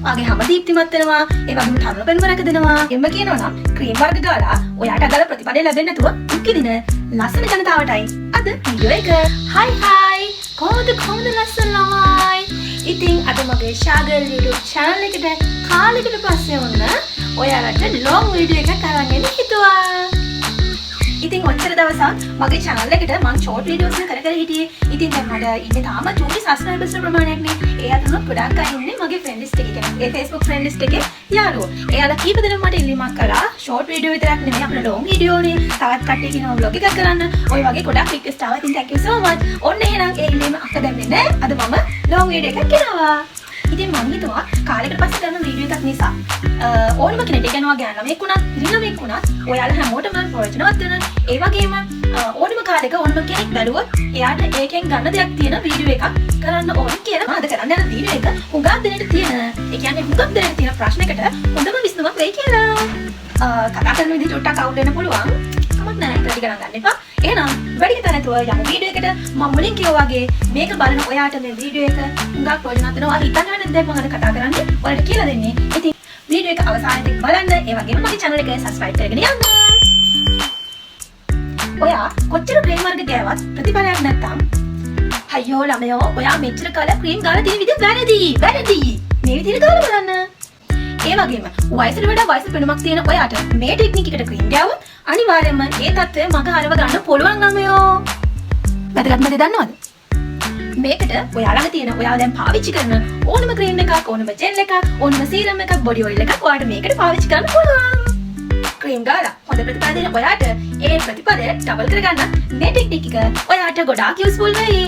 ඔයාගේ හැම දීප්තිමත් වෙනවා. ඒ වගේම තරුණ පෙනුමක් දෙනවා. එම්ම කියනවා නම් ක්‍රීම් වර්ග ගාලා ඔයාට අදාළ ප්‍රතිඵල ලැබෙන්නේ නැතුව දුක් විඳින ලස්සන ජනතාවටයි අද වීඩියෝ එක. හයි කොහොමද ලස්සන ළමයි? ඉතින් අද මගේ ශාගල් YouTube channel එකට කාලෙකට පස්සේ වුණ ඔයාලට long video එකක් අරන් එන්න හිතුවා. ඉතින් ඔච්චර දවසක් මගේ channel එකට මම short videos කර හිටියේ. ඉතින් දැන් මට ඉන්නේ තාම චූටි subscribers ප්‍රමාණයක් නේ. ඒ අතර ගොඩක් අය ඉන්නේ මගේ friend list එකේ. ඒ Facebook friend list එකේ යාළුවෝ. එයාලා කීප දෙනෙක් මට ඉල්ලීමක් කළා short video විතරක් නෙමෙයි අපේ long video නේ. තවත් කට්ටිය කියනවා vlog එකක් කරන්න. ඔය වගේ ගොඩක් request ආවා. ඉතින් thank you so much. ඔන්න එහෙනම් ඒ ඉල්ලීම අක්ක දැම්මේ නෑ. අද මම long video එකක් කරනවා. ඉතින් මම හිතුවා කාලෙකට පස්සේ කරන වීඩියෝ එකක් නිසා ඕනම කෙනෙක් ඒ කියන්නේ ඔයා ළමෙක් වුණත් පිරිළමෙක් වුණත් ඔයාලා හැමෝටම ප්‍රයෝජනවත් වෙන ඒ වගේම ඕනම කාලෙක ඕනම කෙනෙක් බැලුවොත් එයාට ඒකෙන් ගන්න දෙයක් තියෙන වීඩියෝ එකක් කරන්න ඕන කියලා මම අද කරන්න යන වීඩියෝ එක හුඟක් දෙනෙක් තියෙන ඒ කියන්නේ හුඟක් දෙනෙක් තියෙන ප්‍රශ්නයකට හොඳම විසඳුමක් වෙයි කියලා කතා කරන විදිහ ටොට්ටක් අවුල් වෙන්න පුළුවන් කමක් නැහැ වැඩි ගණන් ගන්න එපා එහෙනම් වැඩි හිතන්න නැතුව යමු වීඩියෝ එකට මම මුලින් කිව්වා වගේ මේක බලන ඔයාට මේ වීඩියෝ එක හුඟක් ප්‍රයෝජනවත් වෙනවා හිතන්න වෙන දේ මම අද කතා කරන්නේ ඔයාලට කියලා දෙන්නේ ඉතින් වීඩියෝ එක අවසානයේ බලන්න ඒ වගේම මගේ channel එක subscribe කරගෙන යන්න ඔයා කොච්චර ක්‍රීම් වර්ග ගෑවත් ප්‍රතිඵලයක් නැත්තම් අයියෝ ළමයෝ ඔයා මෙච්චර කාලයක් ක්‍රීම් ගාලා තියෙන විදිහ වැරදි මේ විදිහට ගාලා බලන්න ඒ වගේම වයසට වඩා වයස පෙනුමක් තියෙන ඔයාට මේ ටෙක්නික් එකට ක්‍රීම් ගෑවොත් අනිවාර්යයෙන්ම ඒ තත්ත්වය මග හරව ගන්න පුළුවන් ළමයෝ වැදගත්ම දේ දන්නවද මේකට ඔයා ළඟ තියෙන ඔයා දැන් පාවිච්චි කරන ඕනම ක්‍රීම් එකක් ඕනම ජෙල් එකක් ඕනම සීරම් එකක් බොඩි ඔයිල් එකක් ඔයාට මේකට පාවිච්චි කරන්න පුළුවන් ක්‍රීම් ගාලා හොඳ ප්‍රතිඵල දෙන ඔයාට ඒ ප්‍රතිඵලය ඩබල් කරගන්න මේ ටෙක්නික් එක ඔයාට ගොඩාක් යූස්ෆුල් වෙයි.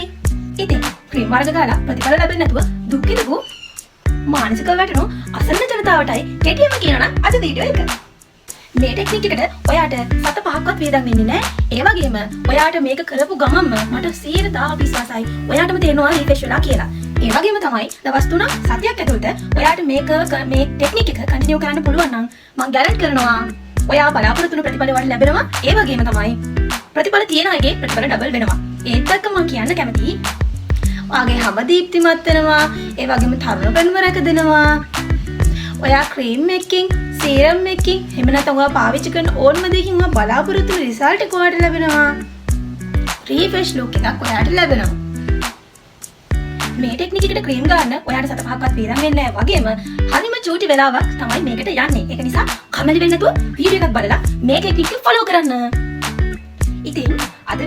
ඉතින් ක්‍රීම් වර්ග ගාලා ප්‍රතිඵල ලැබෙන්නේ නැතුව දුක් විඳපු මානසික වැටුණු අසරණ ජනතාවටයි කෙටියෙන්ම කියනවා නම් අද වීඩියෝ එක. මේ ටෙක්නික් එකට ඔයාට 7-5ක්වත් වේදම් වෙන්නේ නැහැ. ඒ වගේම ඔයාට මේක කරපු ගමන්ම මට 100% විශ්වාසයි. ඔයාටම තේරෙනවා රිෆ්‍රෙෂ් වෙලා කියලා. ඒ වගේම තමයි දවස් 3ක් සතියක් ඇතුළත ඔයාට මේ ටෙක්නික් එක කන්ටිනියු කරන්න පුළුවන් නම් මම ගැරන්ටි කරනවා ඔයා බලාපොරොත්තු වෙන ප්‍රතිඵල වලට ලැබෙනවා. ඒ වගේම තමයි ප්‍රතිඵල තියෙන අයගේ ප්‍රතිඵල ඩබල් වෙනවා. ඒත් එක්ක මම කියන්න කැමතියි. ඔයාගේ හැම දීප්තිමත් වෙනවා. ඒ වගේම තරුණ පෙනුමක් දෙනවා. ඔයා ක්‍රීම් එකකින්, සීරම් එකකින්, එහෙම නැත්නම් ඔයා පාවිච්චි කරන ඕනම දෙයකින් ඔයා බලාපොරොත්තු වෙන රිසල්ට් එක ඔයාට ලැබෙනවා. රිෆ්‍රෙෂ් ලුක් එකක් ඔයාට ලැබෙනවා. මේ ටෙක්නික් එකට ක්‍රීම් ගන්න ඔයාට 7-5ක්වත් වේදම් වෙන්නේ නැහැ. වගේම හරිම චූටි වෙලාවක් තමයි මේකට යන්නේ. ඒක නිසා කැමති වෙන්නේ නැතුව වීඩියෝ එකක් බලලා මේ ටෙක්නික් එක ෆලෝ කරන්න. ඉතින් අද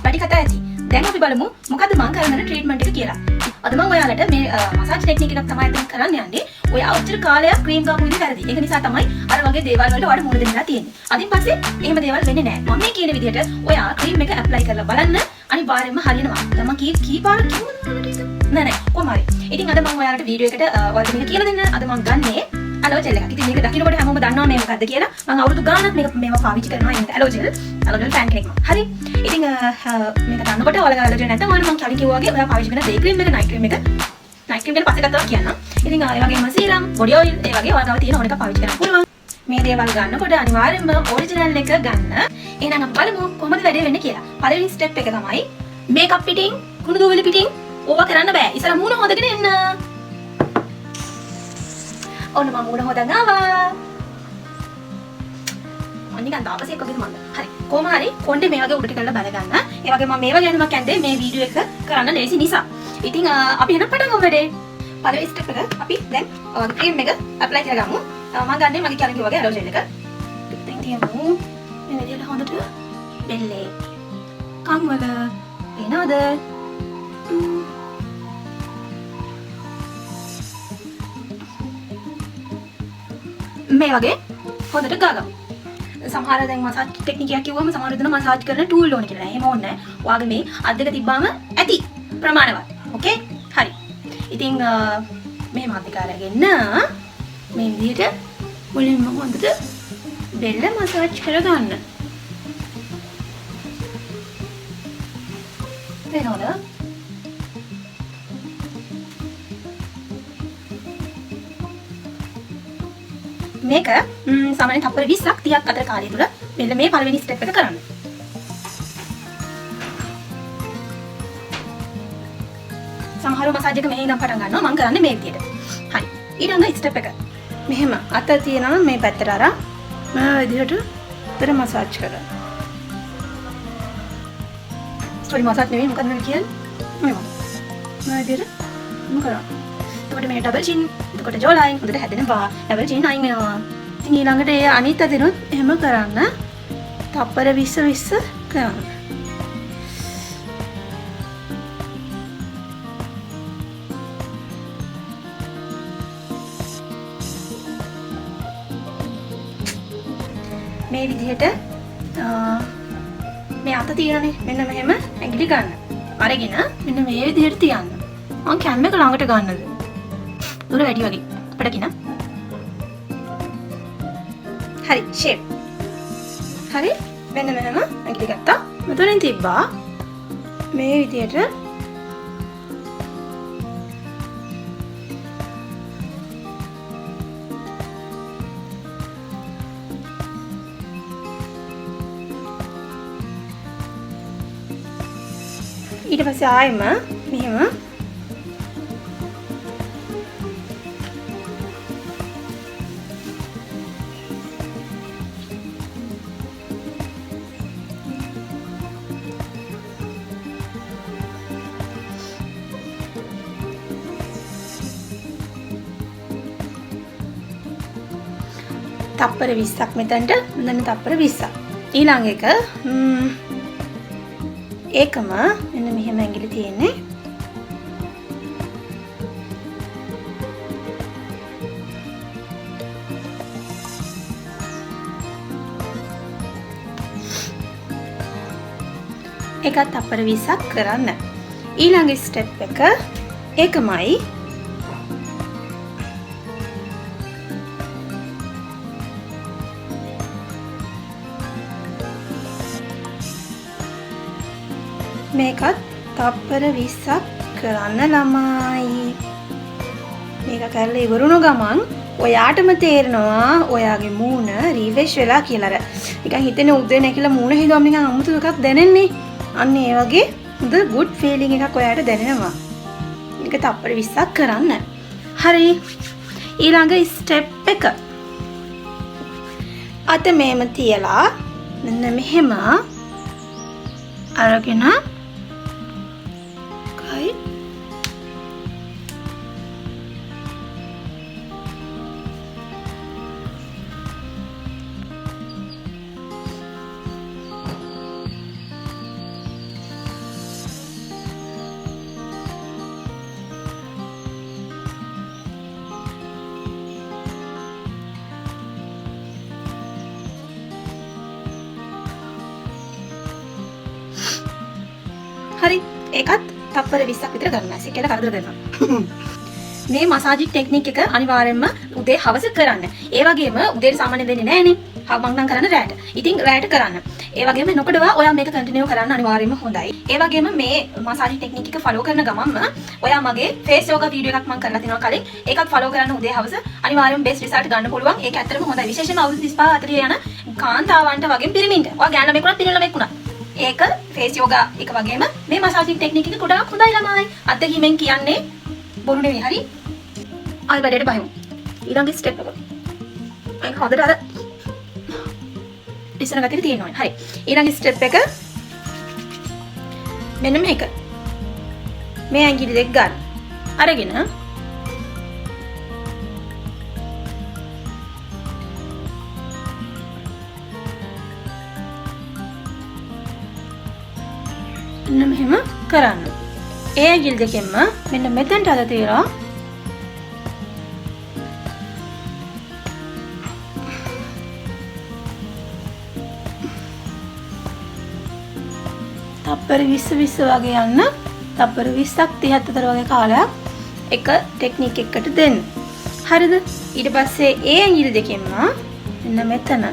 වැඩි කතා ඇති. දැන් අපි බලමු මොකද්ද මම කරන ට්‍රීට්මන්ට් එක කියලා. අද මම ඔයාලට මේ මසාජ් ටෙක්නික් එකක් තමයි දැන් කරන්න යන්නේ. ඔයා ඔච්චර කාලයක් ක්‍රීම් ගාපු විදිහ වැරදි. ඒක නිසා තමයි අර වගේ දේවල් වලට ඔයාලට මුහුණ දෙන්නලා තියෙන්නේ. අදින් පස්සේ එහෙම දේවල් වෙන්නේ නැහැ. මම මේ කියන විදිහට ඔයා ක්‍රීම් එක ඇප්ලයි කරලා බලන්න අනිවාර්යයෙන්ම හරියනවා. දැන් මම කීපාරක් කිව්වද ඔයාලට ඒක? නෑ කොහොම හරි. ඉතින් අද මම ඔයාලට වීඩියෝ එකට ඔයාලට මේක කියලා දෙන්න. අද මම ගන්නේ ඇලෝ ජෙල් එකක්. ඉතින් මේක දකින්නකොට හැමෝම දන්නවා මේ මොකද්ද කියලා. මම අවුරුදු ගාණක් මේවා පාවිච්චි කරනවා. ඒක ඇලෝ ජෙල් ෆෑන් කෙනෙක් මම. හරි. ඉතින් මේක ගන්නකොට ඔයාලගේ ඇලර්ජි නැත්නම් ඔයාලා මම කලින් කිව්වා වගේ ඔයා පාවිච්චි කරන ඩේ ක්‍රීම් එක නයිට් ක්‍රීම් එක නයිට් ක්‍රීම් ගැන පස්සේ කතාවක් කියන්නම්. ඉතින් ඒ වගේම සීරම්, බොඩි ඔයිල් ඒ වගේ ඔයාලගාව තියෙන ඕන එක පාවිච්චි කරන්න පුළුවන්. මේ දේවල් ගන්නකොට අනිවාර්යයෙන්ම ඔරිජිනල් එක ගන්න. එහෙනම් අපි බලමු කොහොමද වැඩේ වෙන්නේ කියලා. පළවෙනි ස්ටෙප් එක තමයි මේකප් පිටින්, කුණු දූවිලි පිටින් ඕවා කරන්න බෑ. ඉස්සර මූණ හොදගෙන එන්න. ඔන්න මම මූණ හොදන් ආවා. නිකන් තාපසෙක් වගේ මන්ද. හරි. කොහොම හරි කොණ්ඩේ මේ වගේ උඩට කරලා බල ගන්න. ඒ වගේ මම මේවා ගැන මම කියන්නේ මේ වීඩියෝ එක කරන්න ලේසි නිසා. ඉතින් අපි එහෙනම් පටන් ගමු වැඩේ. පළවෙනි ස්ටෙප් එක අපි දැන් ක්‍රීම් එක ඇප්ලයි කරගමු. මම ගන්නේ මගේ කලින් කිව්වා වගේ ඇලෝ ජෙල් එක. ඉතින් තියමු. මේ විදිහට හොඳට බෙල්ලේ කන් වල එනවද? මේ වගේ හොඳට ගාගමු. සමහර දැන් මසාජ් ටෙක්නික් එකක් කිව්වම සමහර දෙනා මසාජ් කරන ටූල් ඕන කියලා. එහෙම ඕනේ නැහැ. ඔයාගේ මේ අත් දෙක තිබ්බාම ඇති ප්‍රමාණවත්. ඕකේ? හරි. ඉතින් මේ මාධ්‍යක අරගෙන මේ විදිහට මුලින්ම හොඳට බෙල්ල මසාජ් කරගන්න. එතකොට මේක සාමාන්‍යයෙන් තප්පර 20ක් 30ක් අතර කාලය තුල මෙන්න මේ පළවෙනි ස්ටෙප් එක කරන්න. සමහරව මසාජ් එක මෙහෙ ඉඳන් පටන් ගන්නවා. මම කරන්නේ මේ විදිහට. හරි. ඊළඟ ස්ටෙප් එක. මෙහෙම අත තියනවා මේ පැත්තට අරන් මේ විදිහට පෙර මසාජ් කරලා. සෝරි මසාජ් නෙවෙයි මොකක්ද මේ කියන්නේ? මේ විදිහට මොකද? එතකොට මේ ඩබල් චින් එතකොට ජෝ ලයින් හොඳට හැදෙනවා. ඩබල් චින් අයින් වෙනවා. ඉතින් ඊළඟට ඒ අනිත් අතිනුත් එහෙම කරන්න. තප්පර 20 කරන්න. මේ විදිහට මේ අත තියනනේ මෙන්න මෙහෙම ඇඟිලි ගන්න. අරගෙන මෙන්න මේ විදිහට තියන්න. මම කැම් එක ළඟට ගන්නද? දුර වැඩි වගේ. අපිට හරි ෂේප්. හරි මෙන්න මෙහෙම ඇඟිලි ගත්තා. මෙතනින් තිබ්බා මේ විදිහට ඊට පස්සේ ආයෙම මෙහෙම තප්පර 20ක් මෙතනට මෙන්න තප්පර 20ක් ඊළඟ එක ඒකම මෙන්න මෙහෙම ඇඟිලි තියෙන්නේ ඒකත් තප්පර 20ක් කරන්න ඊළඟ ස්ටෙප් එක ඒකමයි මේකත් තප්පර 20ක් කරන්න ළමයි. මේක කරලා ඉවරුණු ගමන් ඔයාටම තේරෙනවා ඔයාගේ මූණ රිෆ්‍රෙෂ් වෙලා කියලා. නිකන් හිතෙන්නේ උදේ නැගිලා මූණ හිදුවම නිකන් අමුතු එකක් දැනෙන්නේ. අන්න ඒ වගේ හොඳ good feeling එකක් ඔයාට දැනෙනවා. මේක තප්පර 20ක් කරන්න. හරි. ඊළඟ ස්ටෙප් එක. අත මේම තියලා මෙන්න මෙහෙම අරගෙන හරි ඒකත් තප්පර 20ක් විතර ගන්න. ඇසි කියලා කරදර දෙනවා. මේ මසාජ් ටෙක්නික් එක අනිවාර්යයෙන්ම උදේ හවස කරන්න. ඒ වගේම උදේට සාමාන්‍ය වෙන්නේ නැහනේ. මම නම් කරන්නේ රැට. ඉතින් රැට කරන්න. ඒ වගේම නොකඩවා ඔයා මේක කන්ටිනියු කරන්න අනිවාර්යයෙන්ම හොඳයි. ඒ වගේම මේ මසාජ් ටෙක්නික් එක ෆලෝ කරන ගමන්ම ඔයා මගේ ෆේස් යෝගා වීඩියෝ එකක් මම කරලා තිනවා කලින්. ඒකත් ෆලෝ කරන්න උදේ හවස අනිවාර්යයෙන්ම බෙස්ට් රිසල්ට් ගන්න පුළුවන්. ඒක ඇත්තටම හොඳයි. විශේෂයෙන්ම අවුරුදු 35 40 යන කාන්තාවන්ට වගේ පිරිමින්ට. ඔයා ගෑනු ළමෙක් වුණත් පිරිමි ළමෙක් වුණත් ඒක ෆේස් යෝගා එක වගේම මේ මසාජින් ටෙක්නික් එක ගොඩාක් හොඳයි ළමයි. අත්දැකීමෙන් කියන්නේ බොරු නෙවෙයි. හරි. ආයෙ වැඩේට බහිමු. ඊළඟ ස්ටෙප් එක. අයින් හොඳට අර ඉස්සර ගතිය තියෙනවා. හරි. ඊළඟ ස්ටෙප් එක මෙන්න මේක. මේ ඇඟිලි දෙක ගන්න. අරගෙන මෙන්න මෙහෙම කරන්න. ඒ ඇඟිලි දෙකෙන්ම මෙන්න මෙතෙන්ට අද තියලා තප්පර 20 වගේ යන්න. තප්පර 20ක් 34 වගේ කාලයක් එක ටෙක්නික් එකකට දෙන්න. හරිද? ඊට පස්සේ ඒ ඇඟිලි දෙකෙන්ම මෙන්න මෙතන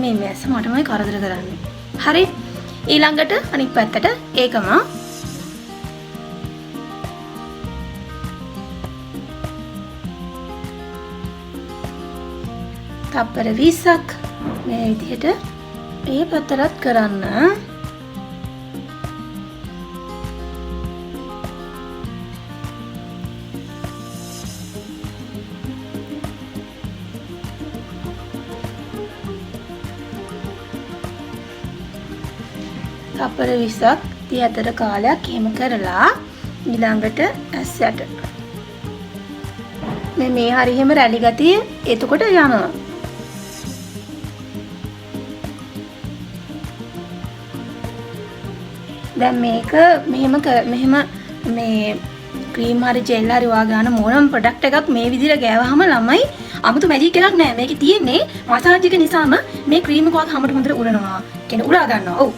මේ මැස්ස මටමයි කරදර කරන්නේ. හරි. ඊළඟට අනිත් පැත්තට ඒකම තප්පර 20ක් මේ විදිහට ඒ පැත්තට කරන්න. තප්පර 20ක් 34 කාලයක් එහෙම කරලා ඊළඟට ඇස්සට මේ හරි එහෙම රැලි ගතිය එතකොට යනවා. දැන් මේක මෙහෙම මේ ක්‍රීම් හරි ජෙල් හරි ඔයා ගන්න මොනම ප්‍රොඩක්ට් එකක් මේ විදිහට ගෑවහම ළමයි 아무තු මැජික් එකක් නෑ. මේකේ තියෙන්නේ මසාජ් එක නිසාම මේ ක්‍රීම් එක ඔයාගේ හැමෝටම හොඳට උරනවා. කියන්නේ උරා ගන්නවා. ඔව්.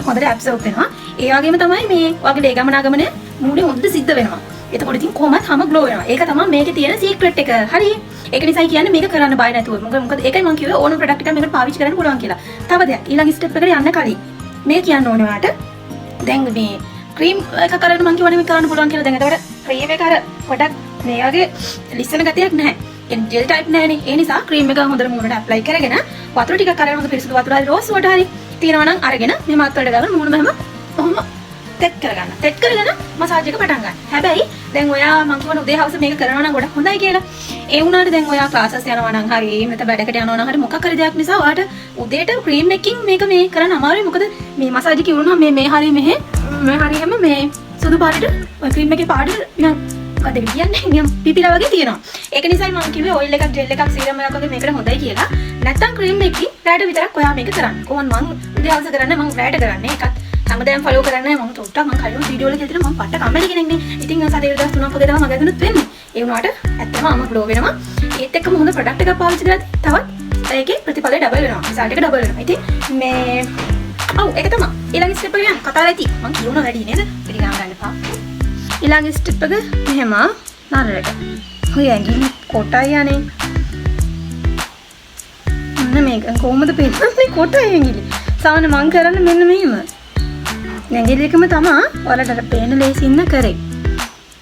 හොඳට ඇබ්සෝබ් වෙනවා. ඒ වගේම තමයි මේ ඔයාගේ ලේ ගමනාගමන මූණේ හොඳට සිද්ධ වෙනවා. එතකොට ඉතින් කොහොමද හැම ග්ලෝ වෙනවා. ඒක තමයි මේකේ තියෙන සීක්‍රට් එක. හරි. ඒක නිසායි කියන්නේ මේක කරන්න බය නැතුව. මොකද ඒකයි මම කිව්වේ ඕනම ප්‍රොඩක්ට් එකක් මේකට පාවිච්චි කරන්න පුළුවන් කියලා. තව දෙයක් ඊළඟ ස්ටෙප් එකට යන්න කලින් මේ කියන්න ඕනේ ඔයාලට. දැන් මේ ක්‍රීම් එක කරන්න මම කියවනේ මේ කරන්න පුළුවන් කියලා. දැන් එතකොට ක්‍රීම් එක අර පොඩක් මේ වගේ ලිස්සන ගතියක් නැහැ. කියන්නේ ජෙල් ටයිප් නැහැනේ. ඒ නිසා ක්‍රීම් එක හොඳට මූණට ඇප්ලයි කරගෙන වතුර ටිකක් අරගෙන හොඳ පිරිසිදු වතුර හරි රෝස් වෝටර් හරි තියනවා නම් අරගෙන මේ මාත් වලට ගාගෙන මූණ මෙහෙම කොහොම තෙත් කරගන්න. තෙත් කරගෙන මසාජ් එක පටන් ගන්න. හැබැයි දැන් ඔයා මම කියවන උදේ හවස මේක කරනවා නම් ගොඩක් හොඳයි කියලා. ඒ වුණාට දැන් ඔයා ක්ලාසස් යනවා නම් හරි නැත්නම් වැඩකට යනවා නම් හරි මොකක් හරි දෙයක් නිසා ඔයාට උදේට ක්‍රීම් එකකින් මේක මේ කරන්න අමාරුයි. මොකද මේ මසාජ් එක ඉවරුනහම මේ හරි මේ හරි හැම මේ සුදු පාටට ඔය ක්‍රීම් එකේ පාට නිකන් මොකද කියන්නේ නිකන් පිපිලා වගේ තියෙනවා. ඒක නිසායි මම කිව්වේ ඔයිල් එකක් ජෙල් එකක් සීරම් එකක් වගේ මේකට හොඳයි කියලා. නැත්තම් ක්‍රීම් එකකින් රැට විතරක් ඔයා මේක කරන්න. කොහොමද මම උදේ හවස කරන්නේ මම රැට කරන්නේ. ඒකත් හැමදාම ෆලෝ කරන්නේ මම තොට්ටක් මම කලින් වීඩියෝ වල කියලා මම පට්ට කම්මැලි කෙනෙක් නේ. ඉතින් සතියේ දවස් 3ක් වගේ තමයි මම ගැදුනොත් වෙන්නේ. ඒ වුණාට ඇත්තම අම ග්ලෝ වෙනවා. ඒත් එක්කම හොඳ ප්‍රොඩක්ට් එකක් පාවිච්චි කරද්දී තවත් ඒකේ ප්‍රතිඵලය ඩබල් වෙනවා. රිසල්ට් එක ඩබල් වෙනවා. ඉතින් මේ ඔව් ඒක තමයි. ඊළඟ ස්ටෙප් එක යන්න කතා කරලා ඉතින් මම කියවන වැඩි නේද? පිළිගන්න ගන්න එපා. ඊළඟ ස්ටෙප් එක මෙහෙම නරලට. ඔය ඇඟිලි කොටයි යන්නේ. මොන මේක කොහොමද පෙන්නන්නේ කොටයි ඇඟිලි. සාමාන්‍ය මං කරන්නේ මෙන්න මෙහෙම. ඇඟිලි එකම තමයි ඔයාලට පේන ලේසින්න කරේ.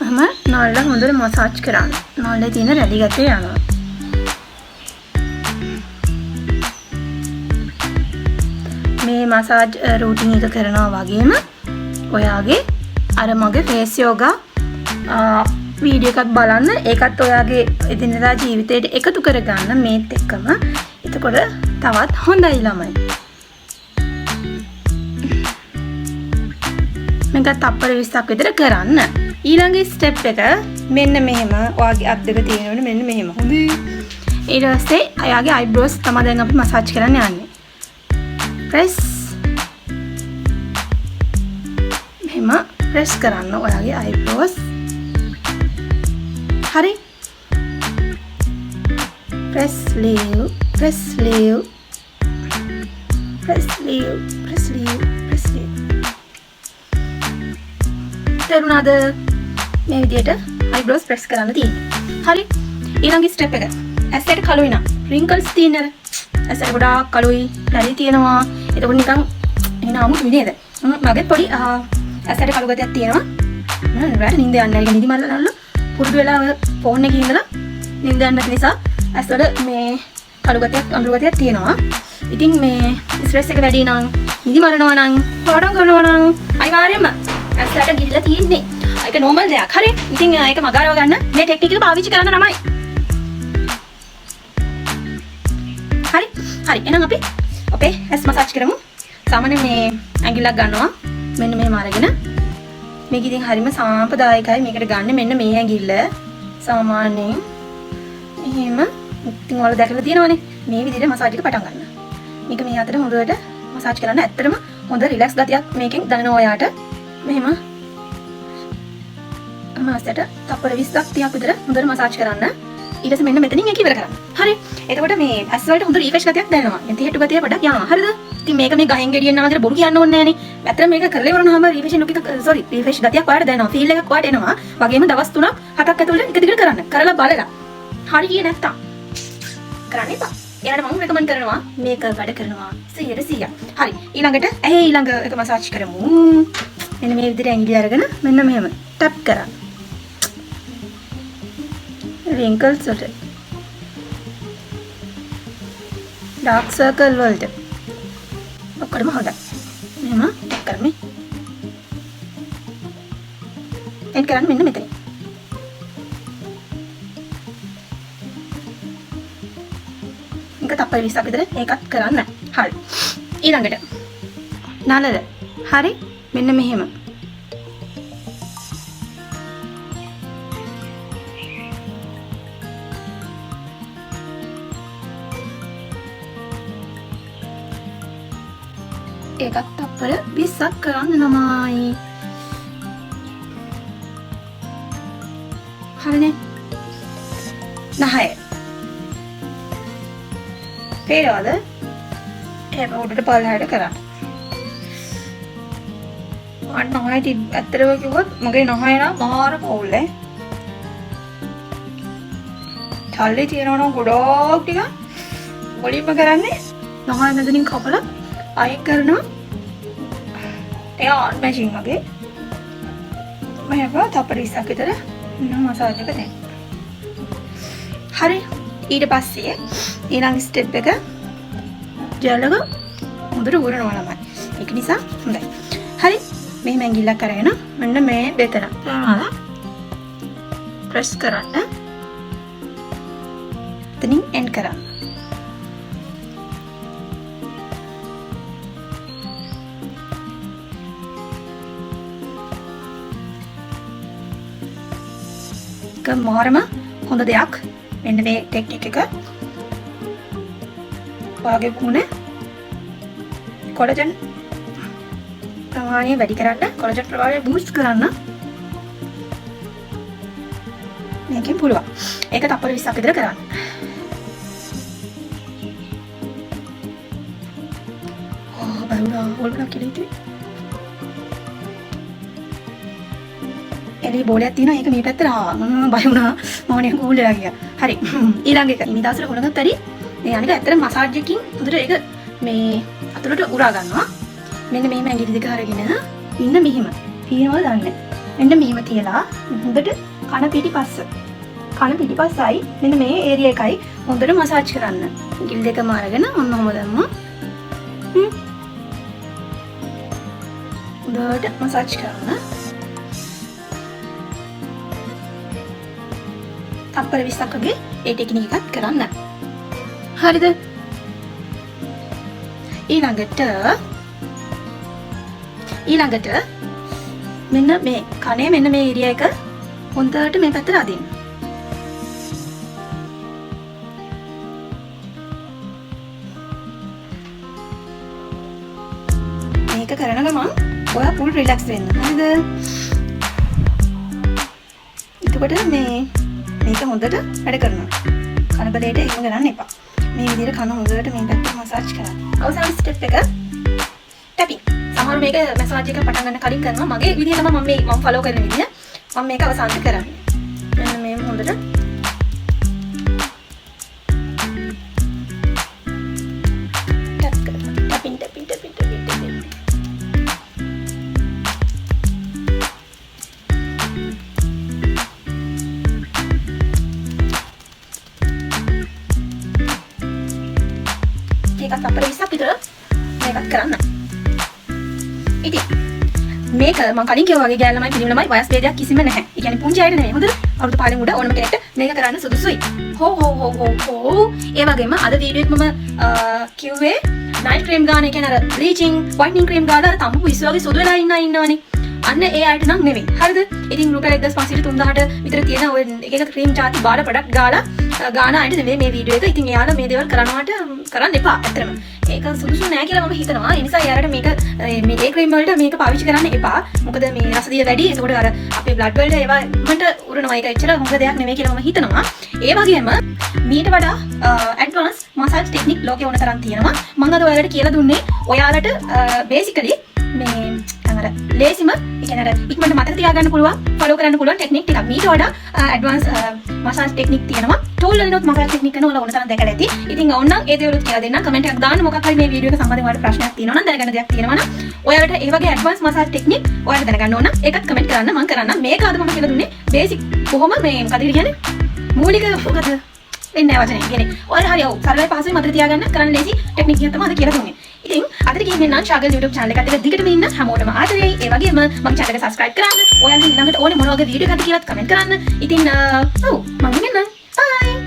මම නල්ල හොඳට මසාජ් කරන්න. නල්ලේ තියෙන රැලි ගැටේ යනවා. මේ මසාජ් රූටින් එක කරනවා වගේම ඔයාගේ අර මගේ ෆේස් යෝගා වීඩියෝ එකක් බලන්න. ඒකත් ඔයාගේ එදිනෙදා ජීවිතයට එකතු කරගන්න මේත් එක්කම. එතකොට තවත් හොඳයි ළමයි. මේක තප්පර 20ක් විතර කරන්න. ඊළඟ ස්ටෙප් එක මෙන්න මෙහෙම ඔයාගේ අත් දෙක තියෙනවනේ මෙන්න මෙහෙම. හොඳයි. ඊට පස්සේ ඔයාගේ අයිබ්‍රෝස් තමයි දැන් අපි මසාජ් කරන්න යන්නේ. ප්‍රෙස් මෙහෙම ප්‍රෙස් කරන්න ඔයාගේ අයිබ්‍රෝස්. හරි. Press leave press leave press leave press leave press leave. තේරුණාද? මේ විදිහට අයිබ්‍රෝස් ප්‍රෙස් කරන්න තියෙන්නේ. හරි. ඊළඟ ස්ටෙප් එක. ඇසට කළුයි නා. රින්කල්ස් තියෙනද? ඇසට ගොඩාක් කළුයි, රැලි තියෙනවා. එතකොට නිකන් එන අමුතු නේද? මගේ පොඩි ඇසට කළු ගතියක් තියෙනවා. මම රැට නිින්ද යන්නේ නැහැ. නිදි මල්ලනල්ල පුරුදු වෙලා ෆෝන් එකේ ඉඳලා නිින්ද යන්න නැති නිසා ඇස්වල මේ කළු ගතියක් අඳුරු ගතියක් තියෙනවා. ඉතින් මේ ස්ට්‍රෙස් එක වැඩි නම් නිදි මරනවා නම් පාඩම් කරනවා නම් අනිවාර්යයෙන්ම ඇස්ලට ගිහිල්ලා තියෙන්නේ. ඒක නෝමල් දෙයක්. හරි. ඉතින් ඒක මගාරව ගන්න මේ ටෙක්නික් එක පාවිච්චි කරන්න තමයි. හරි. හරි. එහෙනම් අපි අපේ ඇස් මසාජ් කරමු. සාමාන්‍යයෙන් මේ ඇඟිල්ලක් ගන්නවා. මෙන්න මෙහෙම අරගෙන මේක ඉතින් හරිම සාම්ප්‍රදායිකයි. මේකට ගන්න මෙන්න මේ ඇඟිල්ල සාමාන්‍යයෙන් එහෙම ඉතින් ඔයාලා දැකලා තියෙනවනේ. මේ විදිහට මසාජ් එක පටන් ගන්න. මේක මේ අතට හොඳට මසාජ් කරන්න. ඇත්තටම හොඳ රිලැක්ස් ගතියක් මේකෙන් දැනෙනවා ඔයාට. මෙහෙම මාසයට තප්පර 20ක් 30ක් විතර හොඳට මසාජ් කරන්න. ඊට පස්සේ මෙන්න මෙතනින් ඒක ඉවර කරන්න. හරි. එතකොට මේ ඇස් වලට හොඳ රීෆ්‍රෙෂ් ගතියක් දැනෙනවා. ඉතින් හෙට්ටු ගතිය පොඩක් යනවා. හරිද? ඉතින් මේක මේ ගහෙන් ගෙඩියෙන් යනවා කියලා බොරු කියන්න ඕනේ නෑනේ. ඇත්තට මේක කරලා ඉවරනහම රීෆ්‍රෙෂ් ලුක් එක රීෆ්‍රෙෂ් ගතියක් ඔයාලට දැනෙනවා. ෆීල් එකක් ඔයාලට එනවා. වගේම දවස් 3ක් 7ක් ඇතුළත එක දිගට කරන්න. කරලා බලලා. හරි කියේ නැත්තම් කරන්න එපා. එයාට මම රෙකමන්ඩ් කරනවා මේක වැඩ කරනවා 100%. හරි. ඊළඟට ඇහි ඊළඟ එක මසාජ් කරමු. මෙන්න මේ විදිහට ඇඟිලි අරගෙන මෙන්න මෙහෙම ටැප් කරා. wrinkles වලට dark circle වලට ඔක්කොම හොඳයි. මෙහෙම ටැක් කරමු. එන් කරන්න මෙන්න මෙතන. එක තප්පර 20ක් විතර ඒකත් කරන්න. හරි. ඊළඟට නලල. හරි. මෙන්න මෙහෙම. ඒකත් තප්පර 20ක් කරන්න නමයි. හරිනේ. නහය. පේරවද? එහෙම උඩට පල්ලෙහාට කරන්න. මට නහය ඇත්තටම කිව්වොත් මගේ නහය නම් මාර පොල්ලේ. චල්ලි තියනවා නම් ගොඩක් ටික මුලින්ම කරන්නේ නහය මෙතනින් කපලා අයින් කරනවා. එයා මැෂින් වගේ. මම තප්පර 20ක් විතර මසාජ් එක දෙන්න. හරි. ඊට පස්සේ ඊළඟ ස්ටෙප් එක ජෙල් එක හොඳට උරනවා ළමයි. ඒක නිසා හොඳයි. හරි. මෙහෙම ඇඟිල්ලක් අරගෙන මෙන්න මේ බෙතන ප්‍රෙස් කරන්න. එතනින් එන්ඩ් කරන්න. මාරම හොඳ දෙයක්. මෙන්න මේ ටෙක්නික් එක ඔයාගේ මුනේ කොලජන් ප්‍රමාණය වැඩි කරන්න, කොලජන් ප්‍රමාණය බූස්ට් කරන්න මේකෙන් පුළුවන්. ඒක තප්පර 20ක් විතර කරන්න. බලුණා ඔල්ගා කියලා හිතුවේ. එළි බෝලයක් තියෙනවා. ඒක මේ පැත්තට ආවා. මම බය වුණා. මම නිකන් කූල් වෙලා ගියා. හරි. ඊළඟ එක ඉනිදාසල හොලගත්ත හරි. මේ අනික ඇත්තට මසාජ් එකකින් හොඳට ඒක මේ අතුලට උරා ගන්නවා. මෙන්න මෙහෙම ඇඟිලි දෙක අරගෙන ඉන්න මෙහෙම. පීනවද දන්නේ. මෙන්න මෙහෙම තියලා හොඳට කන පිටිපස්සයි මෙන්න මේ ඒරියා එකයි හොඳට මසාජ් කරන්න. ඇඟිලි දෙකම අරගෙන ඔන්න ඔහම දැම්මා. හොඳට මසාජ් කරන්න. තප්පර 20ක් වගේ ඒ ටෙක්නික් එකත් කරන්න. හරිද? ඊළඟට මෙන්න මේ කනේ මෙන්න මේ ඒරියා එක හොඳට මේ පැත්තට අදින්න. මේක කරන ගමන් ඔයා full relax වෙන්න. හරිද? එතකොට මේක හොඳට වැඩ කරනවා. කනබලයට එහෙම ගන්න එපා. මේ විදිහට කන හොඳට මේ පැත්තට මසාජ් කරන්න. අවසාන ස්ටෙප් එක ටැපින්. සමහර මේක මසාජ් එක පටන් ගන්න කලින් කරනවා. මගේ විදිහ තමයි මම ෆලෝ කරන විදිහ. මම මේක අවසානට කරන්නේ. මෙන්න මේ හොඳට ටැප් කරනවා. ටැපින්. ඒකත් අපර 20ක් විතර මේකත් කරන්න. ඉතින් මේක මම කලින් කිව්වා වගේ ගෑල් ළමයි පිළිම ළමයි වයස් ભેදයක් කිසිම නැහැ. ඒ කියන්නේ පුංචි අයට නෙමෙයි. හොඳට අවුරුදු 5 උඩ ඕනම කෙනෙක්ට මේක කරන්න සුදුසුයි. හෝ. ඒ වගේම අද වීඩියෝ එක මම කිව්වේ නයිට් ක්‍රීම් ගන්න. ඒ කියන්නේ අර බ්ලීචිං, වයිටනින් ක්‍රීම් ගාලා අර තඹු පිස්සු වගේ සොදු වෙලා ඉන්නවනේ. අන්න ඒ අයට නම් නෙමෙයි. හරිද? ඉතින් රුපියල් 1500 3000ට විතර තියෙන ඔය එක එක ක්‍රීම් චාටි බාඩ ප්‍රොඩක්ට් ගාලා ගාන අයට නෙමෙයි මේ වීඩියෝ එක. ඉතින් එයාලා මේ දේවල් කරනවට කරන්න එපා. ඇත්තටම ඒක සුදුසු නෑ කියලා මම හිතනවා. ඒ නිසා යාරට මේක මේ ඒ ක්‍රීම් වලට මේක පාවිච්චි කරන්න එපා. මොකද මේ රසදිය වැඩි. ඒකට අර අපේ බ්ලඩ් වලට ඒවා මට උරනවා. ඒක ඇත්තට හොඳ දෙයක් නෙමෙයි කියලා මම හිතනවා. ඒ වගේම මීට වඩා ඇඩ්වාන්ස් මසාජ් ටෙක්නික් ලෝකේ ඕන තරම් තියෙනවා. මම අද ඔයාලට කියලා දුන්නේ ඔයාලට බේසිකලි මේ අර ලේසිම ඒ කියන්නේ අර ඉක්මනට මතක තියාගන්න පුළුවන් ෆලෝ කරන්න පුළුවන් ටෙක්නික් ටිකක් මීට වඩා ඇඩ්වාන්ස් මසාජ් ටෙක්නික් තියෙනවා. ටූල් වලිනුත් මසාජ් ටෙක්නික් කරන ඕන තරම් දැකලා ඇති. ඉතින් ඕනනම් ඒ දේවලුත් කියලා දෙන්න. කමෙන්ට් එකක් දාන්න. මොකක් හරි මේ වීඩියෝ එක සම්බන්ධව ඔයාලට ප්‍රශ්නයක් තියෙනවා නම් දැනගන්න දෙයක් තියෙනවා නම් ඔයාලට ඒ වගේ ඇඩ්වාන්ස් මසාජ් ටෙක්නික් ඔයාලට දැනගන්න ඕන නම් ඒකත් කමෙන්ට් කරන්න. මම කරන්නම්. මේක අද මම කියලා දුන්නේ බේසික් කොහොම මේ මොකද කියන්නේ මූලික මොකද වෙන්නේ වචනේ. කියන්නේ ඔයාලා හරි ඔව් සරලයි පහසුයි මතක තියාගන්න කරන්න ලේසි ටෙක්නික් එකක් තමයි අද කියලා දුන්නේ. ඉතින් අදට ගිහින් එන්න ශාගල් YouTube channel එකත් එක්ක දිගටම ඉන්න හැමෝටම ආදරෙයි. ඒ වගේම මගේ channel එක subscribe කරන්න. ඔයාලට ඊළඟට ඕනේ මොන වගේ වීඩියෝ එකක්ද කියලාත් comment කරන්න. ඉතින් ඔව් මම එන්නම්. bye